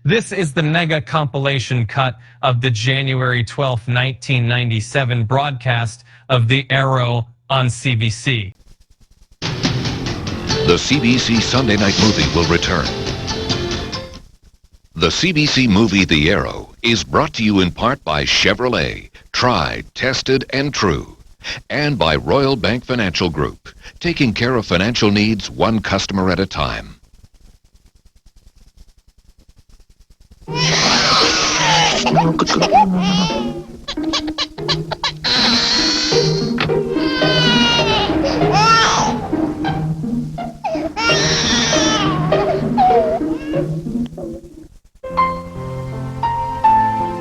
This is the mega compilation cut of the January 12, 1997 broadcast of The Arrow on CBC. The CBC Sunday night movie will return. The CBC movie The Arrow is brought to you in part by Chevrolet, tried, tested, and true. And by Royal Bank Financial Group, taking care of financial needs one customer at a time.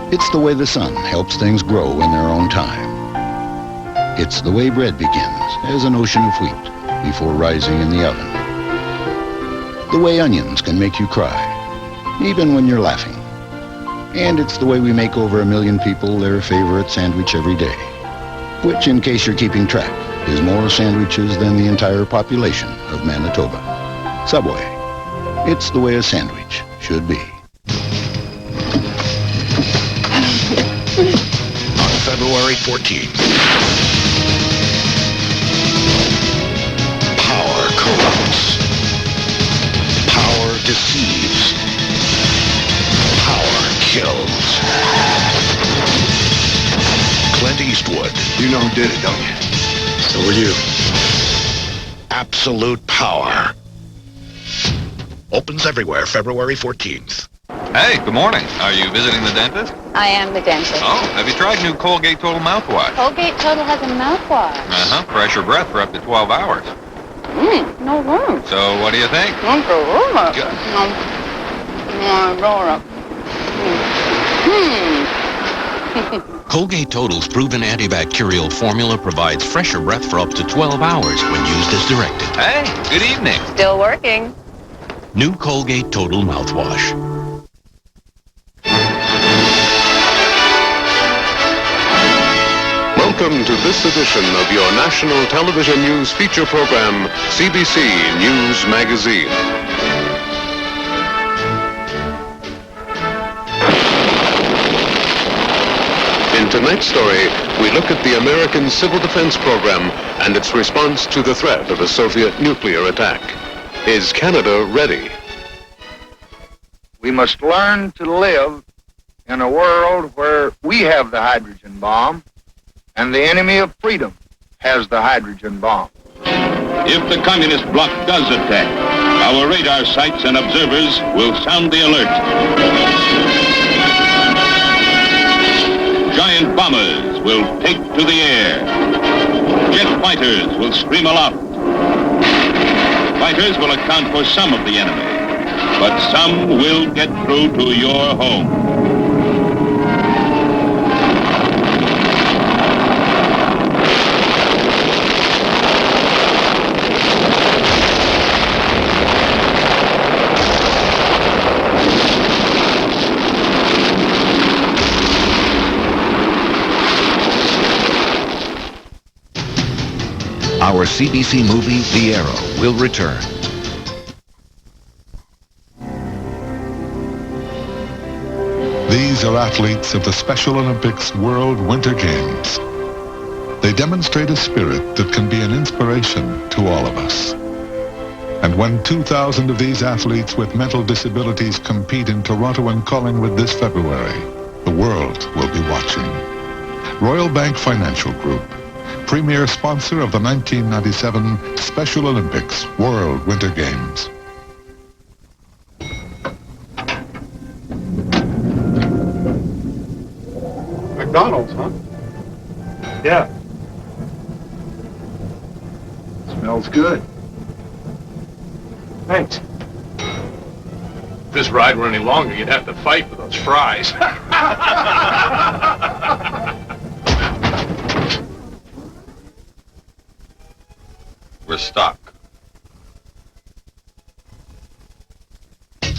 It's the way the sun helps things grow in their own time. It's the way bread begins as an ocean of wheat before rising in the oven. The way onions can make you cry, even when you're laughing. And it's the way we make over 1 million people their favorite sandwich every day, which, in case you're keeping track, is more sandwiches than the entire population of Manitoba. Subway. It's the way a sandwich should be. On February 14th, power corrupts. Power deceives. Power kills. Clint Eastwood. You know who did it, don't you? So will you. Absolute Power. Opens everywhere February 14th. Hey, good morning. Are you visiting the dentist? I am the dentist. Oh, have you tried new Colgate Total mouthwash? Colgate Total has a mouthwash. Uh-huh. Fresh your breath for up to 12 hours. No room. So what do you think? Good. Colgate Total's proven antibacterial formula provides fresher breath for up to 12 hours when used as directed. Hey, good evening. Still working. New Colgate Total mouthwash. Welcome to this edition of your national television news feature program, CBC News Magazine. In tonight's story, we look at the American Civil Defense Program and its response to the threat of a Soviet nuclear attack. Is Canada ready? We must learn to live in a world where we have the hydrogen bomb and the enemy of freedom has the hydrogen bomb. If the communist bloc does attack, our radar sites and observers will sound the alert. Giant bombers will take to the air. Jet fighters will scream aloft. Fighters will account for some of the enemy, but some will get through to your home. Our CBC movie, The Arrow, will return. These are athletes of the Special Olympics World Winter Games. They demonstrate a spirit that can be an inspiration to all of us. And when 2,000 of these athletes with mental disabilities compete in Toronto and Collingwood this February, the world will be watching. Royal Bank Financial Group, premier sponsor of the 1997 Special Olympics World Winter Games. McDonald's, huh? Yeah. Smells good. Thanks. If this ride were any longer, you'd have to fight for those fries. We're stuck.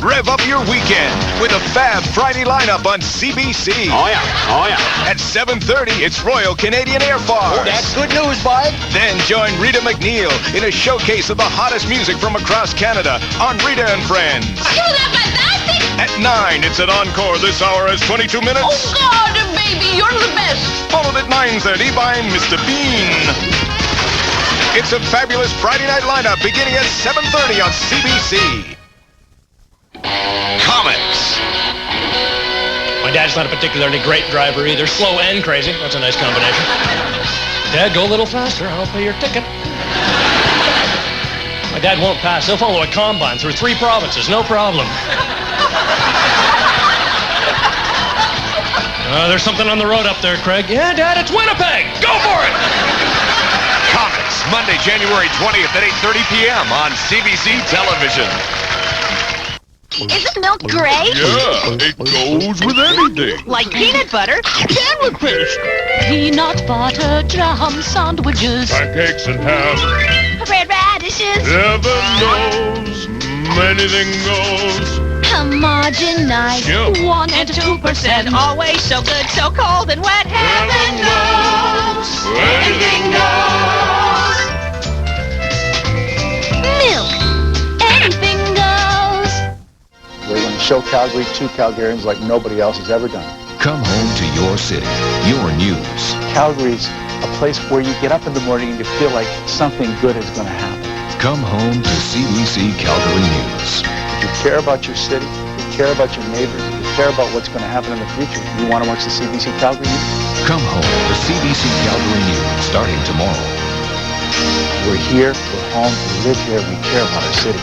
Rev up your weekend with a Fab Friday lineup on CBC. Oh, yeah. At 7:30, it's Royal Canadian Air Force. Oh, that's good news, bud. Then join Rita McNeil in a showcase of the hottest music from across Canada on Rita and Friends. Isn't that fantastic? At 9, it's at Encore. This hour has 22 minutes. Oh, God, baby, you're the best. Followed at 9:30 by Mr. Bean. It's a fabulous Friday night lineup beginning at 7:30 on CBC. Comics. My dad's not a particularly great driver either. Slow and crazy. That's a nice combination. Dad, go a little faster. I'll pay your ticket. My dad won't pass. He'll follow a combine through 3 provinces. No problem. There's something on the road up there, Craig. Yeah, Dad, it's Winnipeg. Go for it. Comics, Monday, January 20th at 8:30 p.m. on CBC Television. Isn't milk great? Yeah, it goes with anything. Like peanut butter, sandwiches. Peanut butter jam sandwiches. Pancakes and ham. Red radishes. Heaven knows, anything goes. Homogenized. Yeah. 1 and 2%. Always so good, so cold and wet. Heaven knows. Anything goes. Milk. Anything goes. We're going to show Calgary to Calgarians like nobody else has ever done. Come home to your city, your news. Calgary's a place where you get up in the morning and you feel like something good is going to happen. Come home to CBC Calgary News. If you care about your city, if you care about your neighbors, if you care about what's going to happen in the future, you want to watch the CBC Calgary News? Come home to CBC Calgary News starting tomorrow. We're here, we're home, we live here, we care about our city.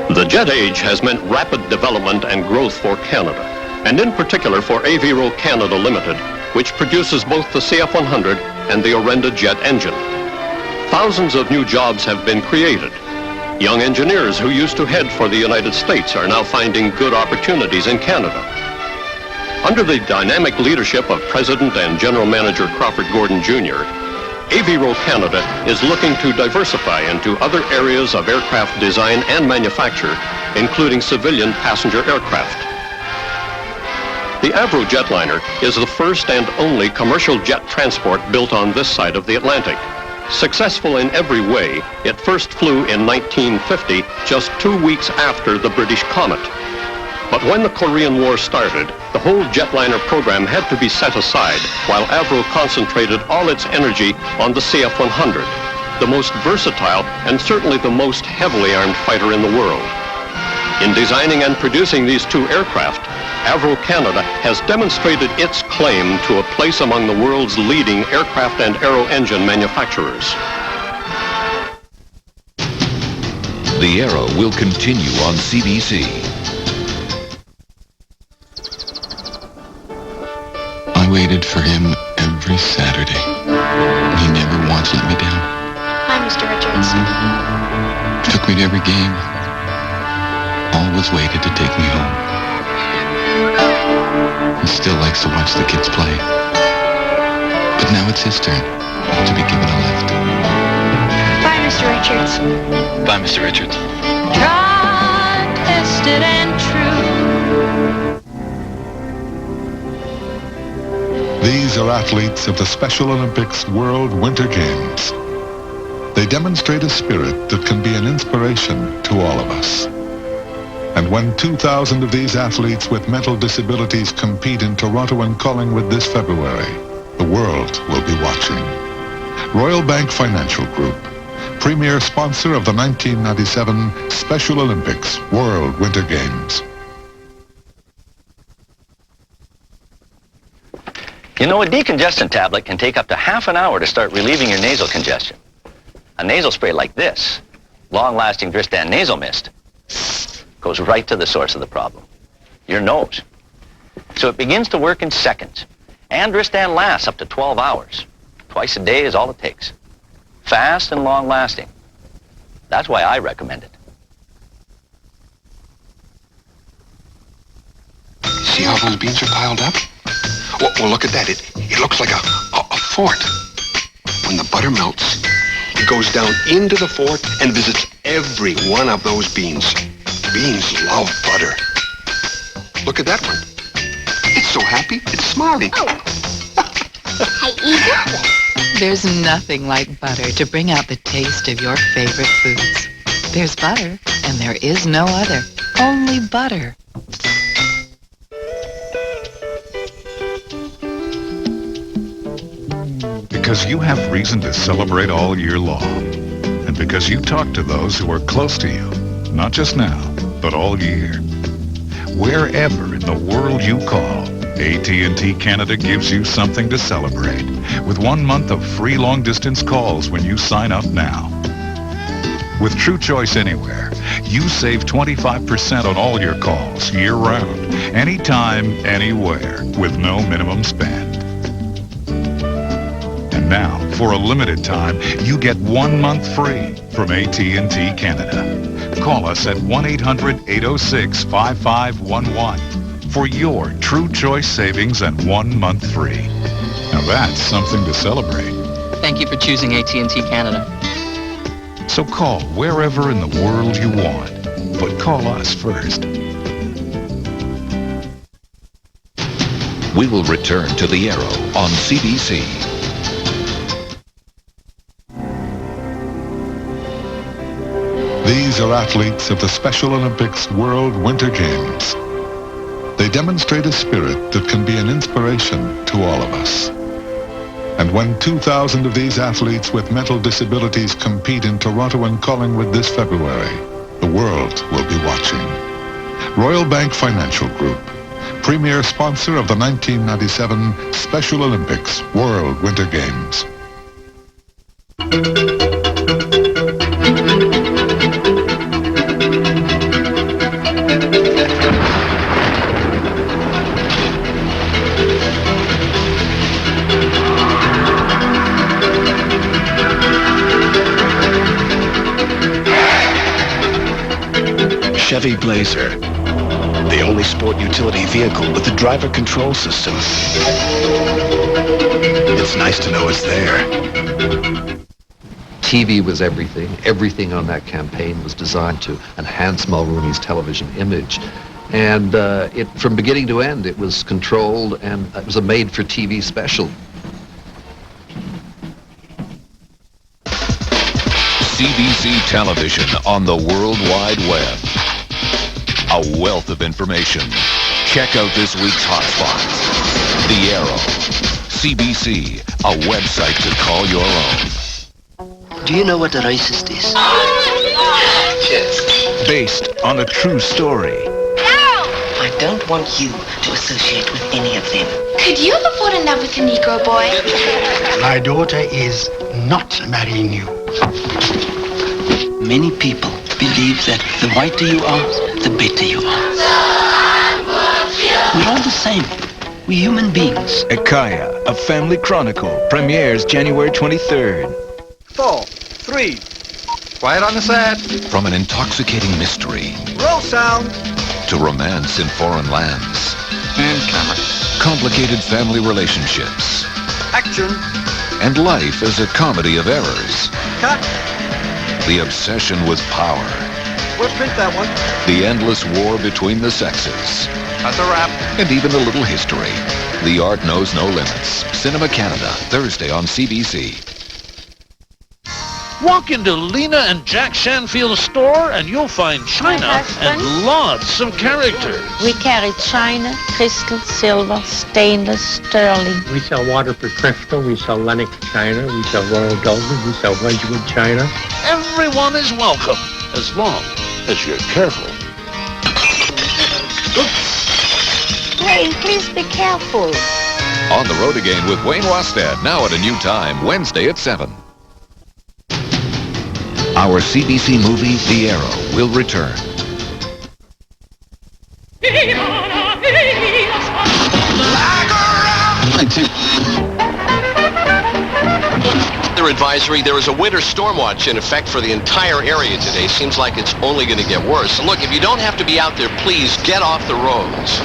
The jet age has meant rapid development and growth for Canada, and in particular for Aviro Canada Limited, which produces both the CF-100 and the Orenda jet engine. Thousands of new jobs have been created. Young engineers who used to head for the United States are now finding good opportunities in Canada. Under the dynamic leadership of President and General Manager Crawford Gordon Jr., Aviro Canada is looking to diversify into other areas of aircraft design and manufacture, including civilian passenger aircraft. The Avro jetliner is the first and only commercial jet transport built on this side of the Atlantic. Successful in every way, it first flew in 1950, just 2 weeks after the British Comet. But when the Korean War started, the whole jetliner program had to be set aside while Avro concentrated all its energy on the CF-100, the most versatile and certainly the most heavily armed fighter in the world. In designing and producing these 2 aircraft, Avro Canada has demonstrated its claim to a place among the world's leading aircraft and aero engine manufacturers. The Arrow will continue on CBC. I waited for him every Saturday. He never once let me down. Hi, Mr. Richards. Took me to every game. Always waited to take me home. He still likes to watch the kids play. But now it's his turn to be given a lift. Bye, Mr. Richards. Bye, Mr. Richards. Tried, tested, and true. These are athletes of the Special Olympics World Winter Games. They demonstrate a spirit that can be an inspiration to all of us. And when 2,000 of these athletes with mental disabilities compete in Toronto and Collingwood this February, the world will be watching. Royal Bank Financial Group, premier sponsor of the 1997 Special Olympics World Winter Games. You know, a decongestant tablet can take up to half an hour to start relieving your nasal congestion. A nasal spray like this, long-lasting Dristan nasal mist, goes right to the source of the problem, your nose. So it begins to work in seconds. And Dristan lasts up to 12 hours. Twice a day is all it takes. Fast and long-lasting. That's why I recommend it. See how those beans are piled up? Well, look at that. It looks like a fort. When the butter melts, it goes down into the fort and visits every one of those beans. Beans love butter. Look at that one. It's so happy, it's smiling. I eat it. There's nothing like butter to bring out the taste of your favorite foods. There's butter, and there is no other. Only butter. Because you have reason to celebrate all year long. And because you talk to those who are close to you, not just now, but all year. Wherever in the world you call, AT&T Canada gives you something to celebrate with 1 month of free long-distance calls when you sign up now. With True Choice Anywhere, you save 25% on all your calls year-round, anytime, anywhere, with no minimum spend. And now, for a limited time, you get 1 month free from AT&T Canada. Call us at 1-800-806-5511 for your True Choice savings and 1 month free. Now that's something to celebrate. Thank you for choosing AT&T Canada. So call wherever in the world you want, but call us first. We will return to The Arrow on CBC. These are athletes of the Special Olympics World Winter Games. They demonstrate a spirit that can be an inspiration to all of us. And when 2,000 of these athletes with mental disabilities compete in Toronto and Collingwood this February, the world will be watching. Royal Bank Financial Group, premier sponsor of the 1997 Special Olympics World Winter Games. Chevy Blazer, the only sport utility vehicle with the driver control system. It's nice to know it's there. TV was everything. Everything on that campaign was designed to enhance Mulrooney's television image. And from beginning to end, it was controlled, and it was a made-for-TV special. CBC Television on the World Wide Web. A wealth of information. Check out this week's hotspots. The Arrow. CBC, a website to call your own. Do you know what a racist is? Yes. Based on a true story. I don't want you to associate with any of them. Could you ever fall in love with a Negro boy? My daughter is not marrying you. Many people believe that the whiter you are, the better you are. We're all the same. We're human beings. Ekaya, a family chronicle, premieres January 23rd. 4, 3. Quiet on the set. From an intoxicating mystery Roll sound. to romance in foreign lands, And camera. complicated family relationships, Action. and life as a comedy of errors. Cut. The obsession with power, We'll print that one. the endless war between the sexes, That's a wrap. and even a little history. The art knows no limits. Cinema Canada, Thursday on CBC. Walk into Lena and Jack Shanfield's store and you'll find china and lots of characters. We carry china, crystal, silver, stainless, sterling. We sell waterford crystal, we sell Lennox china, we sell royal gold, we sell Wedgwood china. Everyone is welcome, as long as you're careful. Wayne, please be careful. On the road again with Wayne Wasted, now at a new time, Wednesday at 7. Our CBC movie, The Arrow, will return. Weather advisory, there is a winter storm watch in effect for the entire area today. Seems like it's only going to get worse. So look, if you don't have to be out there, please get off the roads.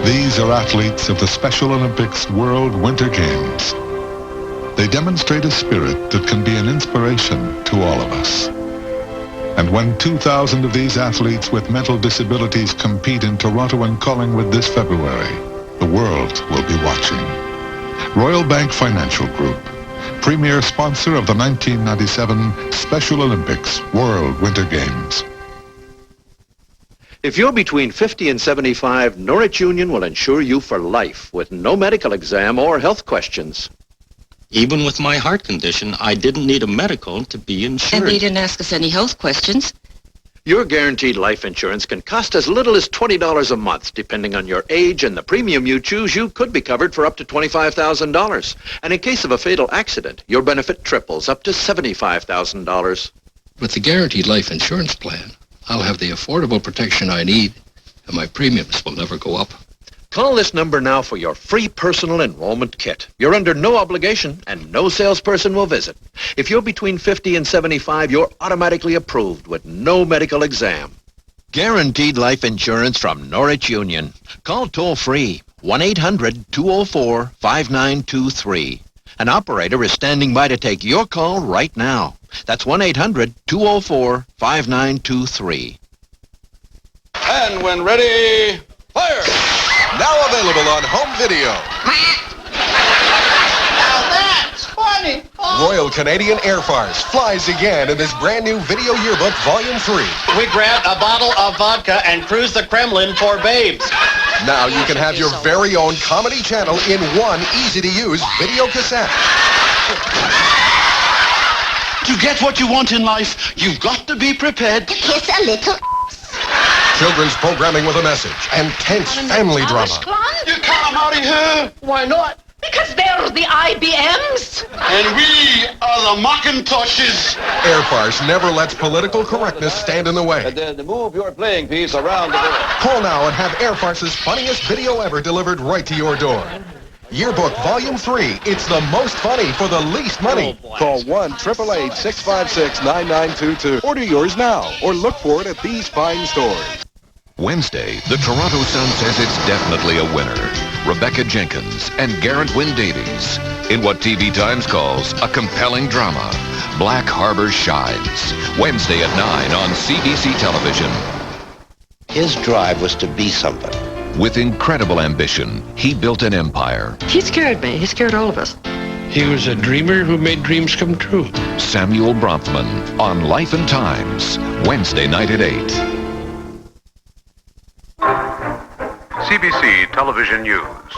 These are athletes of the Special Olympics World Winter Games. They demonstrate a spirit that can be an inspiration to all of us. And when 2,000 of these athletes with mental disabilities compete in Toronto and Collingwood this February, the world will be watching. Royal Bank Financial Group, premier sponsor of the 1997 Special Olympics World Winter Games. If you're between 50 and 75, Norwich Union will insure you for life with no medical exam or health questions. Even with my heart condition, I didn't need a medical to be insured. And they didn't ask us any health questions. Your guaranteed life insurance can cost as little as $20 a month. Depending on your age and the premium you choose, you could be covered for up to $25,000. And in case of a fatal accident, your benefit triples up to $75,000. With the guaranteed life insurance plan, I'll have the affordable protection I need, and my premiums will never go up. Call this number now for your free personal enrollment kit. You're under no obligation, and no salesperson will visit. If you're between 50 and 75, you're automatically approved with no medical exam. Guaranteed life insurance from Norwich Union. Call toll-free 1-800-204-5923. An operator is standing by to take your call right now. That's 1-800-204-5923. And when ready, fire! Now available on home video. Now that's funny. Royal Canadian Air Force flies again in this brand new video yearbook, Volume 3. We grant a bottle of vodka and cruise the Kremlin for babes. Now you can have your very own comedy channel in one easy-to-use video cassette. To get what you want in life, you've got to be prepared to kiss a little. Children's programming with a message and tense family drama. You can't come out of here. Why not? Because they're the IBMs. And we are the Macintoshes. Air Force never lets political correctness stand in the way. And then move your playing piece around the world. Call now and have Air Force's funniest video ever delivered right to your door. Yearbook Volume 3. It's the most funny for the least money. Call 1-888-656-9922. Order yours now or look for it at these fine stores. Wednesday, the Toronto Sun says it's definitely a winner. Rebecca Jenkins and Garrett Wynn Davies in what TV Times calls a compelling drama. Black Harbor Shines. Wednesday at 9 on CBC television. His drive was to be somebody. With incredible ambition, he built an empire. He scared me. He scared all of us. He was a dreamer who made dreams come true. Samuel Bronfman on Life and Times. Wednesday night at 8. CBC Television News.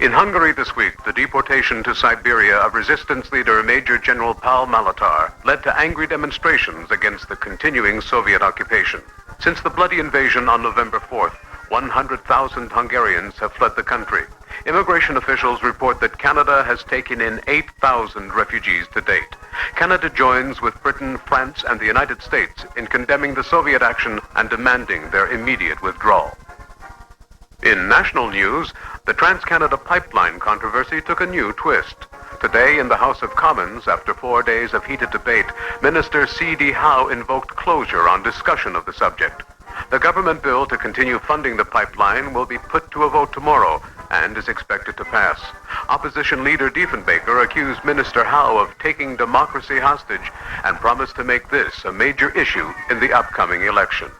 In Hungary this week, the deportation to Siberia of resistance leader Major General Paul Malatar led to angry demonstrations against the continuing Soviet occupation. Since the bloody invasion on November 4th, 100,000 Hungarians have fled the country. Immigration officials report that Canada has taken in 8,000 refugees to date. Canada joins with Britain, France, and the United States in condemning the Soviet action and demanding their immediate withdrawal. In national news, the Trans-Canada Pipeline controversy took a new twist. Today in the House of Commons, after 4 days of heated debate, Minister C.D. Howe invoked closure on discussion of the subject. The government bill to continue funding the pipeline will be put to a vote tomorrow and is expected to pass. Opposition leader Diefenbaker accused Minister Howe of taking democracy hostage and promised to make this a major issue in the upcoming election.